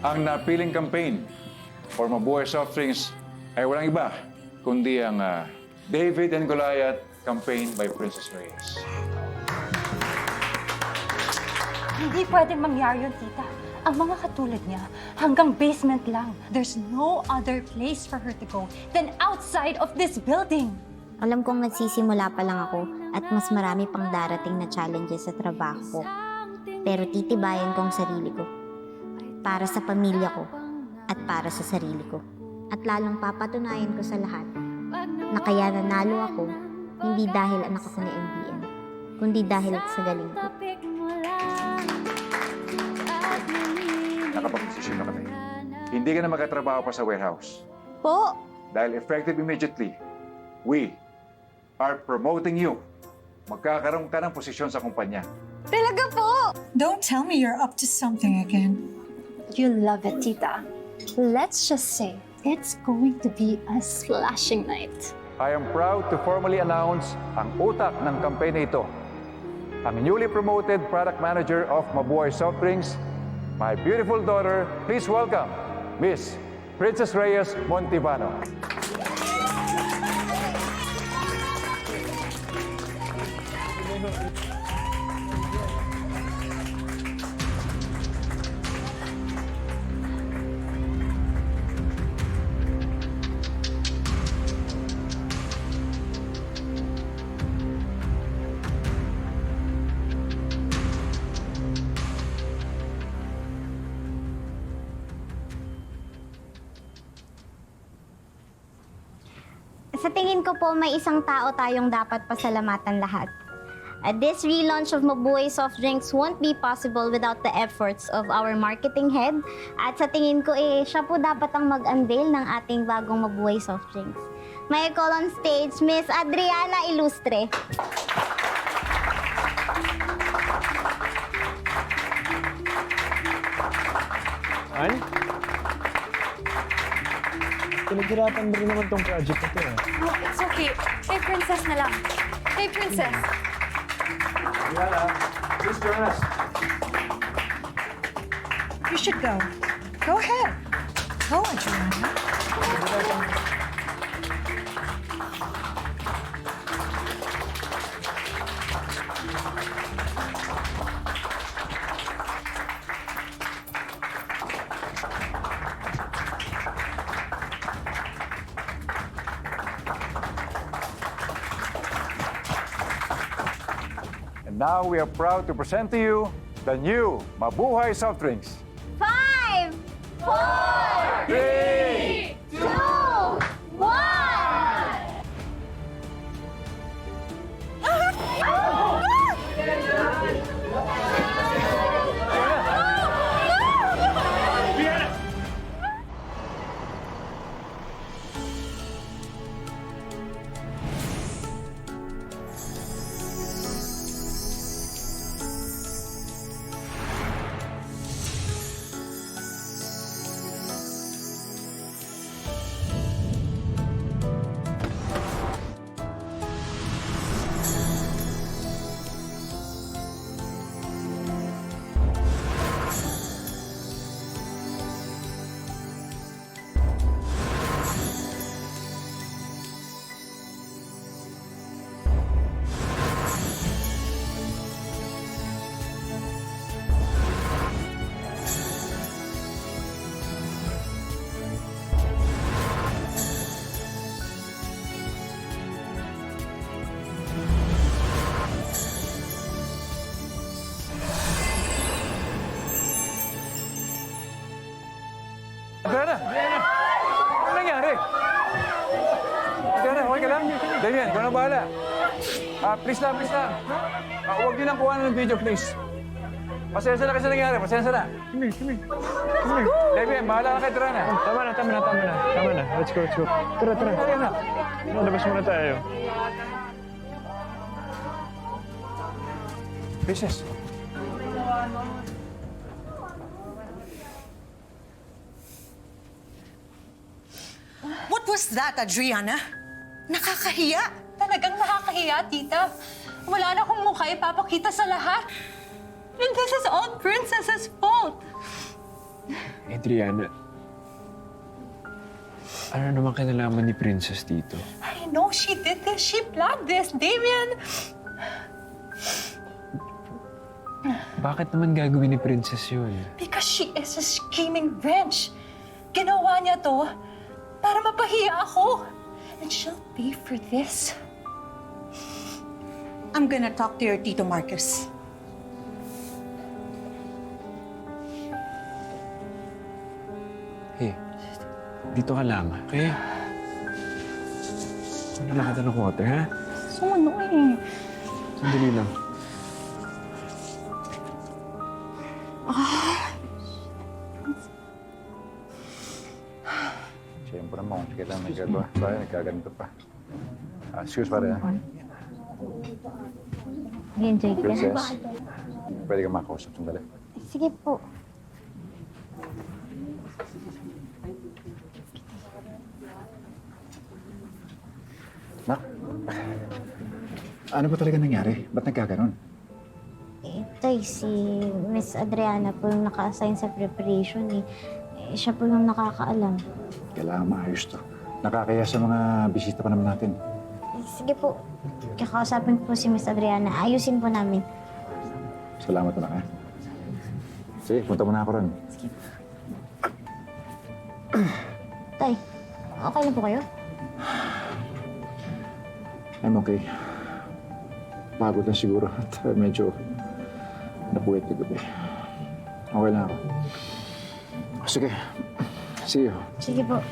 Ang napiling campaign for Mabuhay Soft Drinks ay walang iba kundi ang David and Goliath campaign by Princess Reyes. Hindi pwedeng mangyari yun, tita. Ang mga katulad niya, hanggang basement lang. There's no other place for her to go than outside of this building. Alam kong nagsisimula pa lang ako at mas marami pang darating na challenges sa trabaho ko. Pero titibayan ko ang sarili ko. Para sa pamilya ko at para sa sarili ko. At lalong papatunayan ko sa lahat na kaya nanalo ako hindi dahil anak ako ni MBM, kundi dahil sa galing ko. Nakapag-desisyon na kami. Hindi ka na magkatrabaho pa sa warehouse. Po! Dahil effective immediately, we are promoting you. Magkakaroon ka ng posisyon sa kumpanya. Talaga po! Don't tell me you're up to something again. You love it, tita. Let's just say, it's going to be a splashing night. I am proud to formally announce ang utak ng campaign na ito. Ang newly promoted product manager of Mabuhay Soft Drinks, my beautiful daughter, please welcome Miss Princess Reyes Montibano. Sa tingin ko po, may isang tao tayong dapat pasalamatan lahat. This relaunch of Mabuhay Soft Drinks won't be possible without the efforts of our marketing head. At sa tingin ko, siya po dapat ang mag-unveil ng ating bagong Mabuhay Soft Drinks. May I call on stage Miss Adriana Ilustre. An? Pinaghirapan mo rin naman tong project na to. No, it's okay. Kay Princess na lang. Kay Princess. Diana, please join us. You should go. Go ahead. Go, Adriana. And now we are proud to present to you the new Mabuhay Soft Drinks. 5, 4, 3, 2, 1! Diana! Ano nangyari? Diana, okay ka lang? Damian, ikaw na bahala. Please lang, please lang. Huwag niyo lang kuha ng video, please. Pasensya na kasi nangyari, pasensya na. Come here. Damian, bahala ka kay Diana. Tama na. Tama na. Let's go. Tara. Diana. Labas muna tayo. Princess. What was that, Adriana? Nakakahiya. Talagang nakakahiya, tita. Wala na akong mukha ipapakita sa lahat. And this is all Princess's fault. Adriana, ano naman kinalaman ni Princess dito? I know she did this. She planned this, Damien. Bakit naman gagawin ni Princess yun? Because she is a scheming wrench. Ginawa niya to para mapahiya ako. And she'll pay for this. I'm gonna talk to your Tito Marcus. Hey, dito ka lang, okay? Ano lang kita ng water, ha? So annoying. Sandali lang. Siyempre mo, kailangan nagagawa. Tayo, nagkaganito pa. Excuse pare, ha? Enjoy ka. Princess, pwede ka makausap sandali. Sige po. Nak, ano ba talaga nangyari? Ba't nagkaganon? Tay, si Miss Adriana po yung naka-assign sa preparation eh. Siya po yung nakakaalam. Kailangan maayos to. Nakakaya sa mga bisita pa naman natin. Sige po. Kakausapin po si Miss Adriana. Ayusin po namin. Salamat na, ha? Sige, punta muna ako ron. Tay, okay lang po kayo? I'm okay. Pagod lang siguro at medyo napuwit na gabi. Okay lang ako. Sige. See you. Sige po.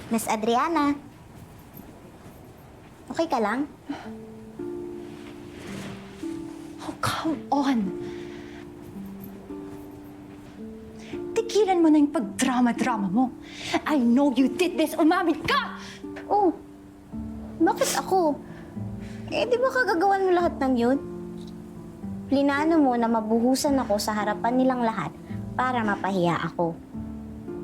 Miss Adriana. Okay ka lang? Oh, come on! Tigilan mo na yung pagdrama-drama mo. I know you did this. Umamin ka! Oh, bakit ako? Eh, di ba kagagawan mo lahat ng yun? Plinano mo na mabuhusan ako sa harapan nilang lahat para mapahiya ako.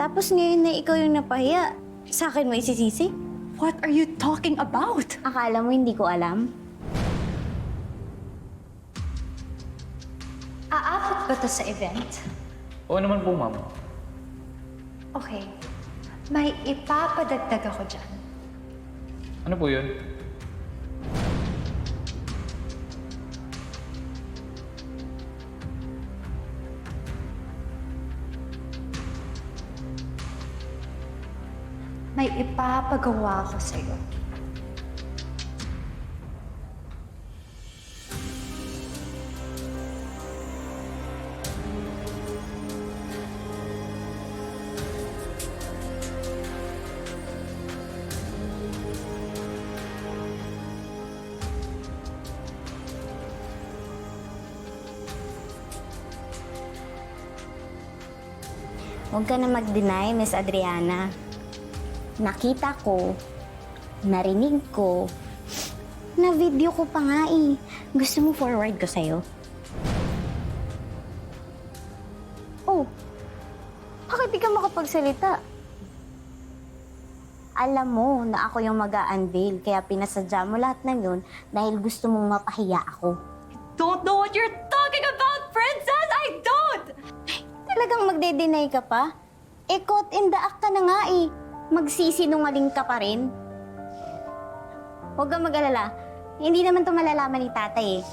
Tapos ngayon na ikaw yung napahiya, sa akin mo isisisi? What are you talking about? Akala mo hindi ko alam? Aabot ba to sa event? Oo naman po, ma'am. Okay. May ipapadagdag ako dyan. Ano po yun? May ipapagawa ko sa'yo. Huwag ka na mag-deny, Miss Adriana. Nakita ko, narinig ko, na-video ko pa nga eh. Gusto mo forward ko sa'yo? Oh, bakit di ka makapagsalita? Alam mo na ako yung mag-a-unveil, kaya pinasadya mo lahat ng yun dahil gusto mong mapahiya ako. Don't know what you're talking about, princess! I don't! Talagang magde-deny ka pa? Eh, caught in the act ka na nga eh. Magsisinungaling ka pa rin. Huwag kang mag-alala. Hindi naman to malalaman ni tatay eh.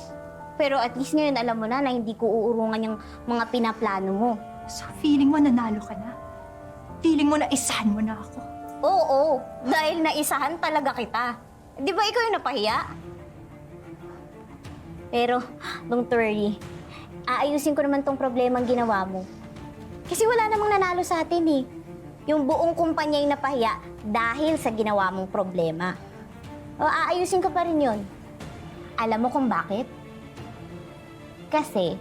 Pero at least ngayon alam mo na hindi ko uurungan yung mga pinaplano mo. So feeling mo nanalo ka na? Feeling mo na isahan mo na ako? Oo, dahil naisahan talaga kita. Di ba ikaw yung napahiya? Pero, don't worry. Aayusin ko naman tong problema ang ginawa mo. Kasi wala namang nanalo sa atin eh. Yung buong kumpanya yung napahiya dahil sa ginawa mong problema. O, aayusin ko pa rin yun. Alam mo kung bakit? Kasi,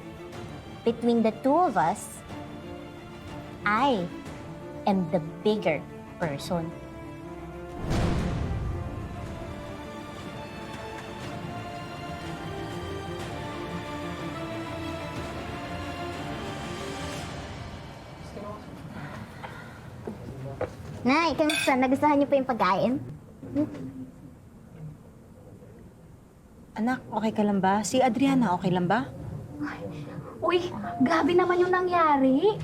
between the two of us, I am the bigger person. Nay, kamusta? Nagustuhan niyo pa yung pagkain? Anak, okay ka lang ba? Si Adriana, okay lang ba? Uy, grabe naman yung nangyari.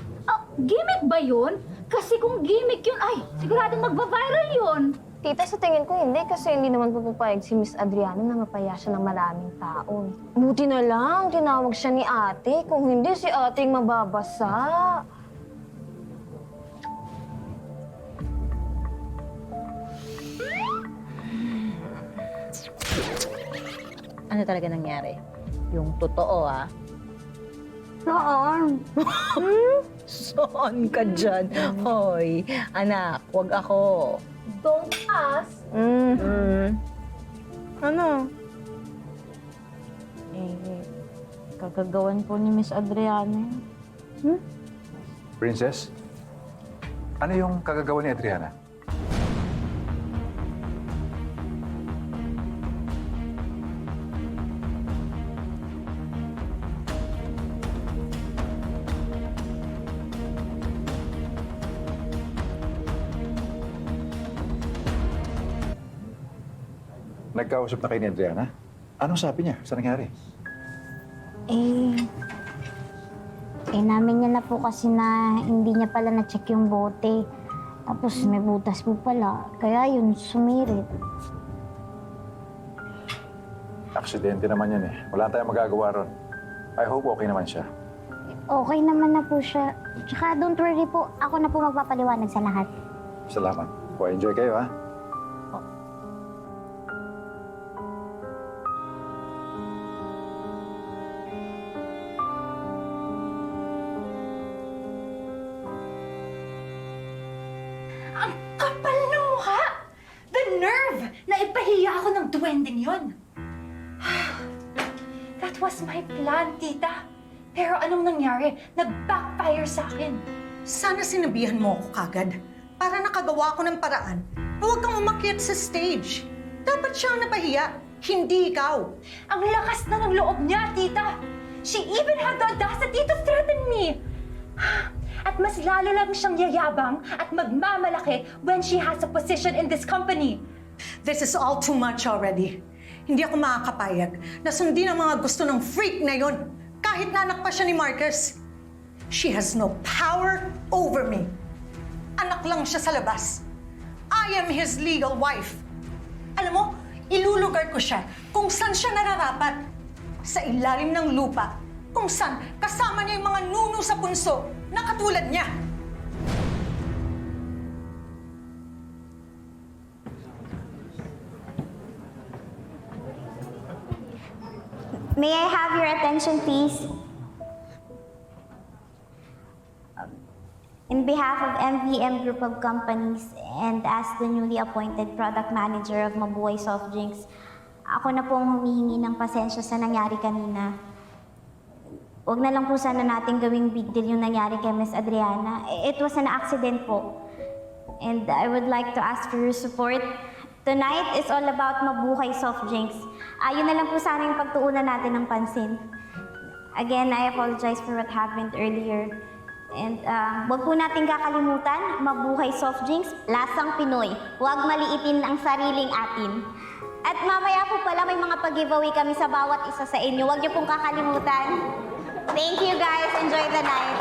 Gimmick ba yun? Kasi kung gimmick yun, ay, siguradong magva-viral yun. Tita, sa tingin ko hindi kasi hindi naman pupupayag si Miss Adriana na mapaya siya ng maraming tao. Buti na lang, tinawag siya ni ate. Kung hindi, si ate yung mababasa. Ano talaga nangyari? Yung totoo, ah. Saan? Saan ka dyan? Hoy, anak, wag ako. Don't ask. Ano? Kagagawan po ni Miss Adriana. Princess, ano yung kagagawa ni Adriana? Nagkausap na kayo ni Adriana? Anong sabi niya sa nangyari? Namin niya na po kasi na hindi niya pala na-check yung bote. Tapos may butas po pala. Kaya yun, sumirit. Aksidente naman yan eh. Wala tayong magagawa ron. I hope okay naman siya. Okay naman na po siya. Tsaka don't worry po, ako na po magpapaliwanag sa lahat. Salamat. Enjoy kayo ha. Ang kapal ng mukha! The nerve na ipahiya ako ng duwending yon. That was my plan, tita. Pero anong nangyari? Nag-backfire sa akin. Sana sinabihan mo ako kagad para nakagawa ko ng paraan na huwag kang umakyat sa stage. Dapat siyang napahiya, hindi ikaw. Ang lakas na ng loob niya, tita. She even had the audacity to threaten me. At mas lalo lang siyang yayabang at magmamalaki when she has a position in this company. This is all too much already. Hindi ako makakapayag na sundin ang mga gusto ng freak na yon kahit nanak pa siya ni Marcus. She has no power over me. Anak lang siya sa labas. I am his legal wife. Alam mo, ilulugar ko siya kung saan siya nararapat. Sa ilalim ng lupa, kung saan kasama niya yung mga nuno sa punso na katulad niya. May I have your attention, please? In behalf of MVM Group of Companies and as the newly appointed product manager of Mabuhay Soft Drinks, ako na pong humihingi ng pasensya sa nangyari kanina. Huwag na lang po sana natin gawing big deal yung nangyari kay Miss Adriana. It was an accident po. And I would like to ask for your support. Tonight is all about Mabuhay Soft Drinks. Yun na lang po sana yung pagtuunan natin ng pansin. Again, I apologize for what happened earlier. And wag po natin kakalimutan, Mabuhay Soft Drinks, lasang Pinoy. Huwag maliitin ang sariling atin. At mamaya po pala may mga pag-giveaway kami sa bawat isa sa inyo. Huwag niyo pong kakalimutan. Thank you guys. Enjoy the night.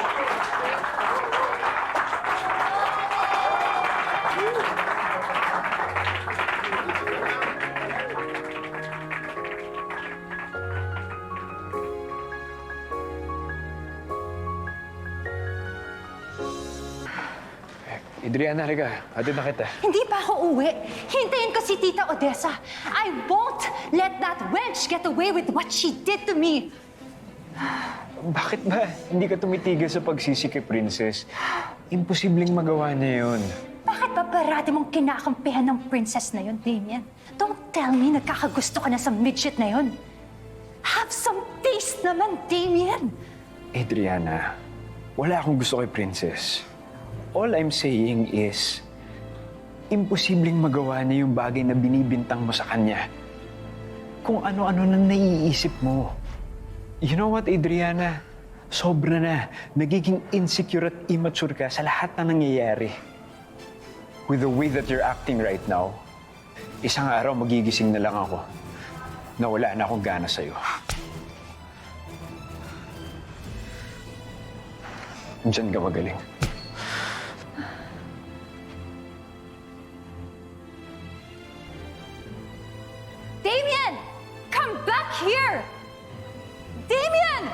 Adriana, halika. Hatid na kita. Hindi pa ako uwi. Hintayin ko si Tita Odessa. I won't let that wench get away with what she did to me. Bakit ba hindi ka tumitigil sa pagsisi kay Princess? Imposibleng magawa niya yun. Bakit ba parati mong kinakampihan ng princess na yun, Damien? Don't tell me nagkakagusto ka na sa midget na yun. Have some taste naman, Damien. Adriana, wala akong gusto kay Princess. All I'm saying is, imposibleng magawa niya yung bagay na binibintang mo sa kanya. Kung ano-ano na naiisip mo. You know what, Adriana? Sobra na. Nagiging insecure at immature ka sa lahat na nangyayari. with the way that you're acting right now, isang araw magigising na lang ako na wala na akong gana sa'yo. Diyan ka magaling. Damien! Come back here! Damien!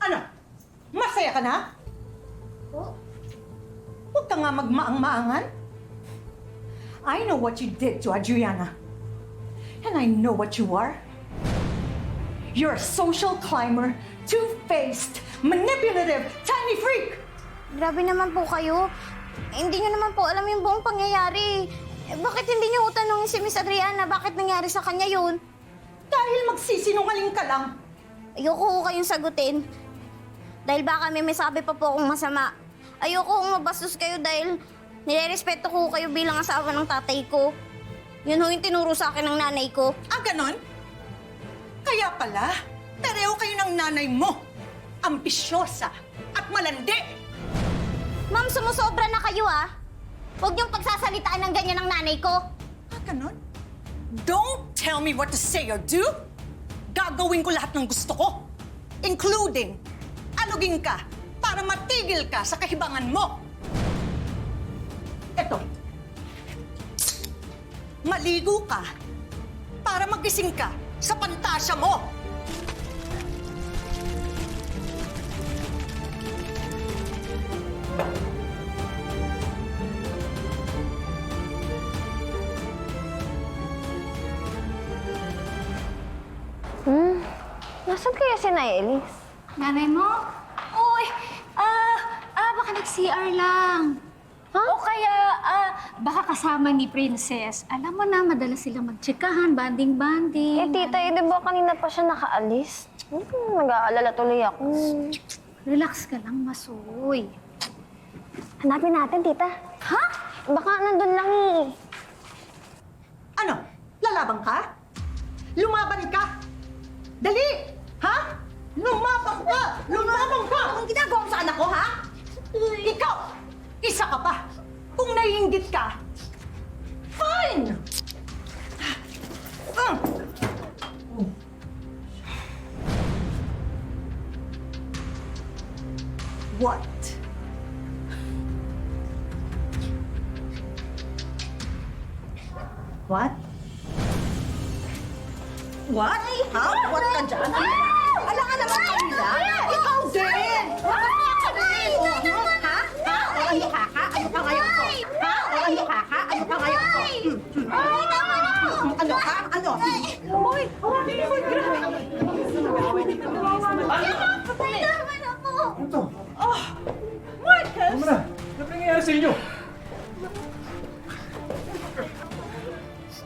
Ano? Masaya ka na? Huwag ka nga magmaang-maangan. I know what you did to Adriana. And I know what you are. You're a social climber, two-faced, manipulative, tiny freak! Grabe naman po kayo. Hindi nyo naman po alam yung buong pangyayari. Bakit hindi nyo tanongin si Miss Adriana bakit nangyari sa kanya yun? Dahil magsisinungaling ka lang. Ayoko ko kayong sagutin. Dahil baka may sabi pa po akong masama. Ayoko kong mabastos kayo dahil nirerespeto ko kayo bilang asawa ng tatay ko. Yun ho yung tinuro sa akin ng nanay ko. Ah, ganon? Kaya pala, pareho kayo ng nanay mo. Ambisyosa at malandi. Ma'am, sumusobra na kayo ah. Huwag niyong pagsasalitaan ng ganyan ng nanay ko. Ah, ganon? Don't tell me what to say or do. Gagawin ko lahat ng gusto ko. Including, alugin ka para matigil ka sa kahibangan mo. Eto. Maligo ka para magising ka sa pantasya mo. Nasaan kaya si Naelis? Nanay mo? Uy, baka nag-CR lang. O kaya, baka kasama ni Princess. Alam mo na, madalas sila magtsikahan, banding-banding. Tita, di ba kanina pa siya nakaalis? Nag-aalala tuloy ako. Relax ka lang, Masoy. Hanapin natin, tita. Ha? Baka nandun lang eh. Ano? Lalaban ka? Lumaban ka? Dali! Ha? Lumabang ka! Lumabang ka! Anong ginagawa mo sa anak ko, ha? Ikaw! Isa ka pa! Kung naiinggit ka, fine! What? What? What? Ha? What ka dyan? Alam ka naman kanila? Ikaw din! Ka din! Ha? Ha? Walang mukha ka? Ano ka ngayon to? Ha? Walang mukha ka? Ano ka ngayon to? Ay, tama na po! Ano ka? Ano? Uy! Uy! Grabe! Ay, tama na po! Ito, Marcus! ano na? Ano nangyayari sa inyo?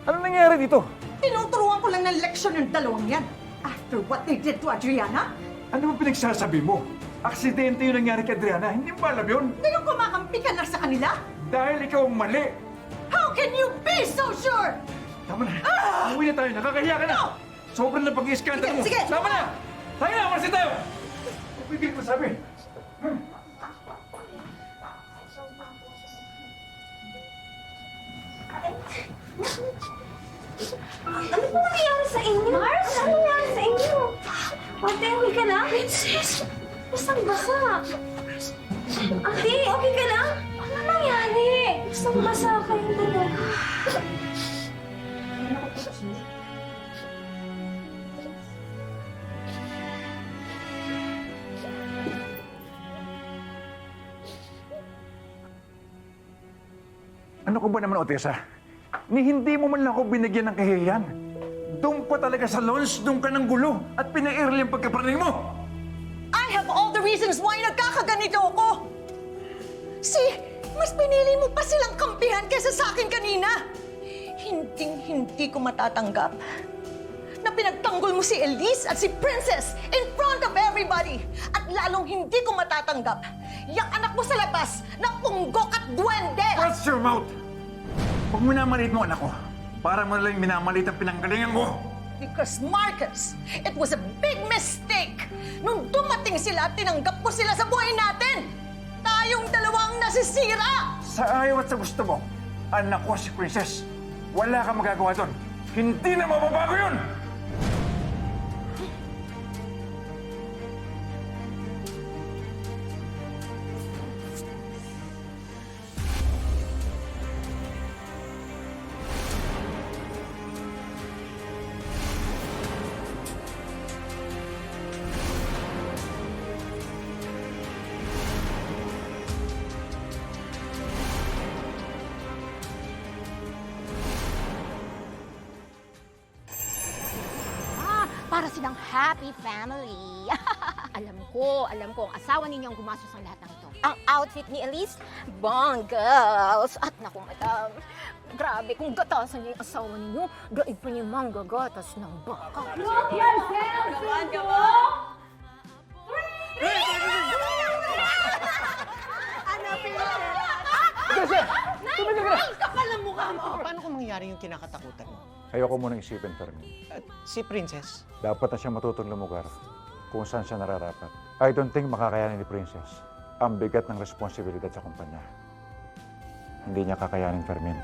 Ano nangyayari dito? Tinuturuan ko lang ng leksyon yung dalawang yan. After what they did to Adriana, Ano ba pinagsasabi mo? Aksidente yung nangyari kay Adriana. Hindi mo ba alam yun? ngayon kumakampi ka na sa kanila? Dahil ikaw ang mali. How can you be so sure? Tama na. Umuwi na tayo. Nakakahiya ka na. No! Sobrang na pag-iiskandal mo. Sige, sige. Tama na! Tayo na! Umalis na tayo! Pipigil ko sabi. Ano po nangyayari sa inyo? Mars? Ano nangyayari sa inyo? Ate, okay ka lang? Princess! Basang-basa! Ate, okay ka lang? Ano nangyari? Basang-basa kayong dalawa. Ano ko ba naman, Otesa? Ni hindi mo man lang ako binigyan ng kahihiyan. Doon pa talaga sa launch, doon ka ng gulo at pina-early ang pagkapraning mo. I have all the reasons why nagkakaganito ako. See, mas pinili mo pa silang kampihan kaysa sa akin kanina. Hindi ko matatanggap na pinagtanggol mo si Elise at si Princess in front of everybody. At lalong hindi ko matatanggap yung anak mo sa labas na punggok at duwende. Watch your mouth! Huwag minamaliit mo, anak ko. Para mo lang minamaliit ang pinanggalingan ko. Because Marcus, it was a big mistake nung dumating sila at tinanggap mo sila sa buhay natin. Tayong dalawang nasisira. Sa ayaw at sa gusto mo, anak ko si Princess. Wala kang magagawa doon. Hindi na mababago yun! Para silang happy family. alam ko ang asawa ninyong gumastos ang lahat ng ito. Ang outfit ni Elise, bonggas. At naku, madam, grabe, kung gatasan niyo yung asawa ninyo, daig pa niyo manggagatas ng baka. Look yourself, Cinco! Paano kung mangyari yung kinakatakutan mo? Ayoko munang isipin, Fermin. At si Princess? Dapat na siya matutong lumugar kung saan siya nararapat. I don't think makakayanin ni Princess ang bigat ng responsibilidad sa kumpanya. Hindi niya kakayanin, Fermin.